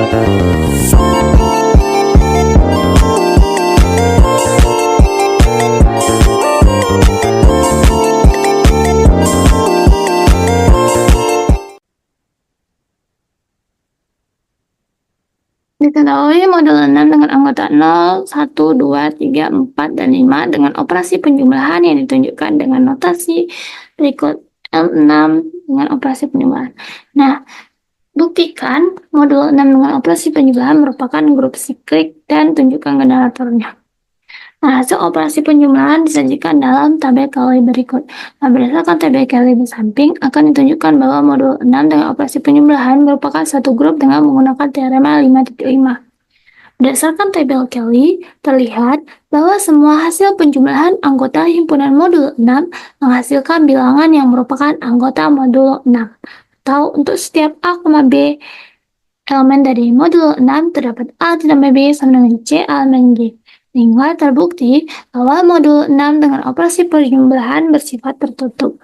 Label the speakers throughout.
Speaker 1: Diketahui modul 6 dengan anggota 0, 1, 2, 3, 4, dan 5 dengan operasi penjumlahan yang ditunjukkan dengan notasi berikut L6 dengan operasi penjumlahan. Nah, buktikan modul 6 dengan operasi penjumlahan merupakan grup siklik dan tunjukkan generatornya. Nah, hasil operasi penjumlahan disajikan dalam tabel Kelly berikut. Nah, berdasarkan tabel Kelly di samping, akan ditunjukkan bahwa modul 6 dengan operasi penjumlahan merupakan satu grup dengan menggunakan teorema 5.5. Berdasarkan tabel Kelly, terlihat bahwa semua hasil penjumlahan anggota himpunan modul 6 menghasilkan bilangan yang merupakan anggota modul 6. Atau untuk setiap A, B elemen dari modul 6 terdapat A ditambah B sama dengan C elemen G. Sehingga terbukti bahwa modul 6 dengan operasi penjumlahan bersifat tertutup.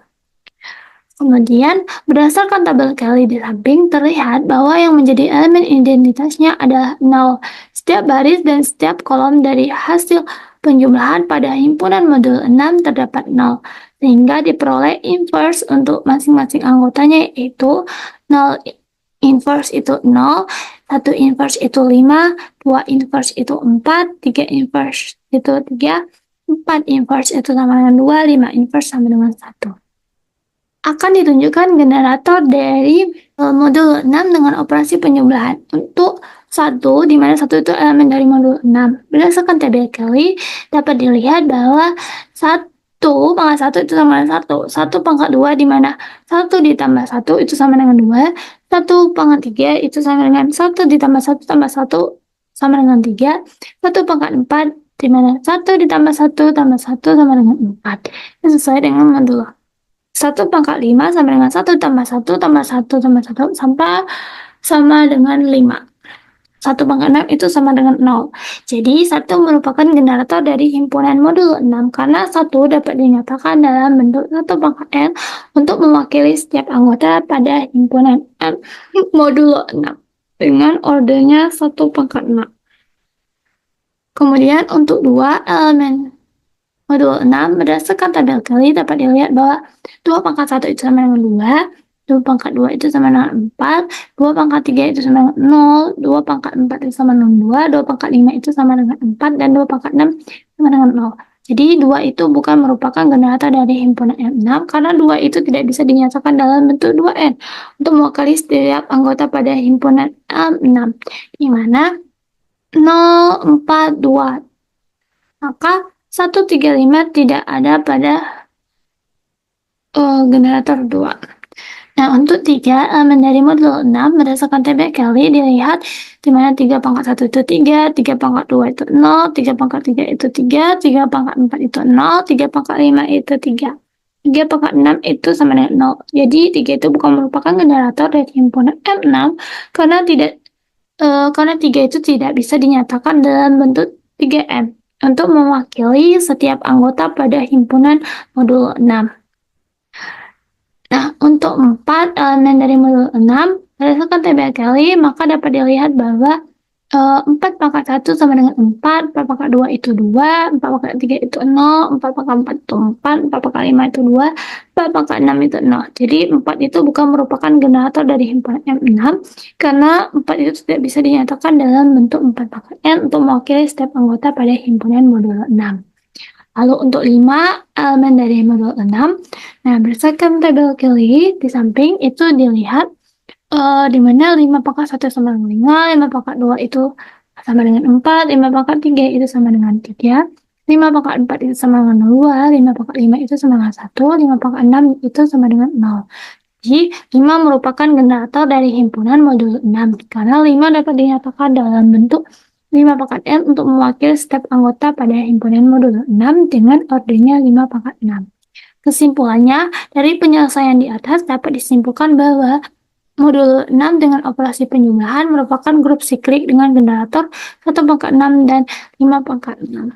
Speaker 1: Kemudian, berdasarkan tabel Kelly di samping, terlihat bahwa yang menjadi elemen identitasnya adalah 0. Setiap baris dan setiap kolom dari hasil penjumlahan pada himpunan modul 6 terdapat 0. Sehingga diperoleh inverse untuk masing-masing anggotanya, yaitu 0 inverse itu 0, 1 inverse itu 5, 2 inverse itu 4, 3 inverse itu 3, 4 inverse itu sama dengan 2, 5 inverse sama dengan 1. Akan ditunjukkan generator dari modul 6 dengan operasi penjumlahan. Untuk 1, di mana 1 itu elemen dari modul 6. Berdasarkan tabel Kelly, dapat dilihat bahwa 1 pangkat 1 itu sama dengan 1. 1 pangkat 2 di mana 1 ditambah 1 itu sama dengan 2. 1 pangkat 3 itu sama dengan 1 ditambah 1 tambah 1 sama dengan 3. 1 pangkat 4 di mana 1 ditambah 1 tambah 1 sama dengan 4. Ini sesuai dengan modul. 1 pangkat 5 sama dengan 1 tambah 1 tambah 1 tambah 1 sampai sama dengan 5. 1 pangkat 6 itu sama dengan 0. Jadi 1 merupakan generator dari himpunan modul 6 karena 1 dapat dinyatakan dalam bentuk 1 pangkat N untuk mewakili setiap anggota pada himpunan M modul 6 dengan ordernya 1 pangkat 6. Kemudian untuk 2 elemen modul 6, berdasarkan tabel Kelly dapat dilihat bahwa 2 pangkat 1 itu sama dengan 2, 2 pangkat 2 itu sama dengan 4, 2 pangkat 3 itu sama dengan 0, 2 pangkat 4 itu sama dengan 2, 2 pangkat 5 itu sama dengan 4, dan 2 pangkat 6 sama dengan 0. Jadi 2 itu bukan merupakan generator dari himpunan M6 karena 2 itu tidak bisa dinyatakan dalam bentuk 2N untuk mewakili setiap anggota pada himpunan M6, di mana 0, 4, 2. Maka 135 tidak ada pada generator 2. Nah, untuk 3 elemen dari modul 6 berdasarkan tabel Kelly dilihat di mana 3 pangkat 1 itu 3, 3 pangkat 2 itu 0, 3 pangkat 3 itu 3, 3 pangkat 4 itu 0, 3 pangkat 5 itu 3. 3 pangkat 6 itu sama dengan 0. Jadi 3 itu bukan merupakan generator dari himpunan M6 karena 3 itu tidak bisa dinyatakan dalam bentuk 3M untuk mewakili setiap anggota pada himpunan modul 6. Nah, untuk 4 elemen dari modul 6, berdasarkan tabel Kelly, maka dapat dilihat bahwa 4 pangkat 1 sama dengan 4, 4 pangkat 2 itu 2, 4 pangkat 3 itu 0, 4 pangkat 4 itu 4, 4 pangkat 5 itu 2, 4 pangkat 6 itu 0. Jadi 4 itu bukan merupakan generator dari himpunan M6 karena 4 itu tidak bisa dinyatakan dalam bentuk 4 pangkat N untuk mewakili setiap anggota pada himpunan modul 6. Lalu untuk 5 elemen dari modul 6, nah berdasarkan tabel Kelly di samping itu dilihat di mana 5 pangkat 1 sama dengan 5, 5 pangkat 2 itu sama dengan 4, 5 pangkat 3 itu sama dengan 3, 5 pangkat 4 itu sama dengan 2, 5 pangkat 5 itu sama dengan 1, 5 pangkat 6 itu sama dengan 0. Jadi 5 merupakan generator dari himpunan modul 6 karena 5 dapat dinyatakan dalam bentuk 5 pangkat N untuk mewakili setiap anggota pada himpunan modul 6 dengan ordernya 5 pangkat 6. Kesimpulannya, dari penyelesaian di atas dapat disimpulkan bahwa modul 6 dengan operasi penjumlahan merupakan grup siklik dengan generator 1 pangkat 6 dan 5 pangkat 6.